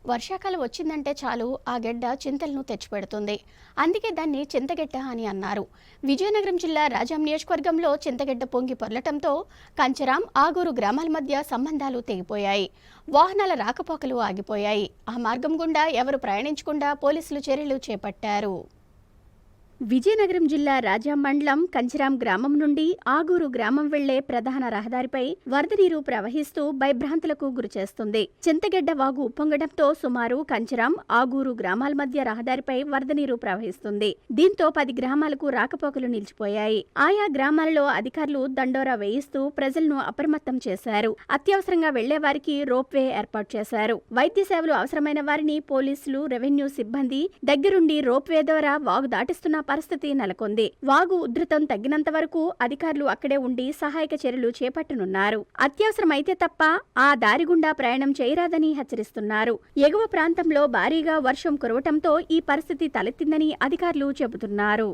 వర్షాకాలం వచ్చిందంటే చాలు ఆ గెడ్డ చింతలను తెచ్చిపెడుతుంది. అందుకే దాన్ని చింతగెడ్డ అని అన్నారు. విజయనగరం జిల్లా రాజాం నియోజకవర్గంలో చింతగెడ్డ పొంగి పొర్లటంతో కంచరాం, ఆగూరు గ్రామాల మధ్య సంబంధాలు తెగిపోయాయి. వాహనాల రాకపోకలు ఆగిపోయాయి. ఆ మార్గం గుండా ఎవరు ప్రయాణించకుండా పోలీసులు చర్యలు చేపట్టారు. విజయనగరం జిల్లా రాజాం మండలం కంచరాం గ్రామం నుండి ఆగూరు గ్రామం వెళ్లే ప్రధాన రహదారిపై వరద నీరు ప్రవహిస్తూ భయభ్రాంతులకు గురిచేస్తుంది. చింతగెడ్డ వాగు ఉప్పొంగడంతో సుమారు కంచరాం, ఆగూరు గ్రామాల మధ్య రహదారిపై వరద నీరు ప్రవహిస్తుంది. దీంతో 10 గ్రామాలకు రాకపోకలు నిలిచిపోయాయి. ఆయా గ్రామాలలో అధికారులు దండోరా వేయిస్తూ ప్రజలను అప్రమత్తం చేశారు. అత్యవసరంగా వెళ్లే వారికి రోప్వే ఏర్పాటు చేశారు. వైద్య సేవలు అవసరమైన వారిని పోలీసులు, రెవెన్యూ సిబ్బంది దగ్గరుండి రోప్వే ద్వారా వాగు దాటిస్తున్న పరిస్థితి నెలకొంది. వాగు ఉధృతం తగ్గినంత వరకు అధికారులు అక్కడే ఉండి సహాయక చర్యలు చేపట్టనున్నారు. అత్యవసరమైతే తప్ప ఆ దారి గుండా ప్రయాణం చేయరాదని హెచ్చరిస్తున్నారు. ఎగువ ప్రాంతంలో భారీగా వర్షం కురవటంతో ఈ పరిస్థితి తలెత్తిందని అధికారులు చెబుతున్నారు.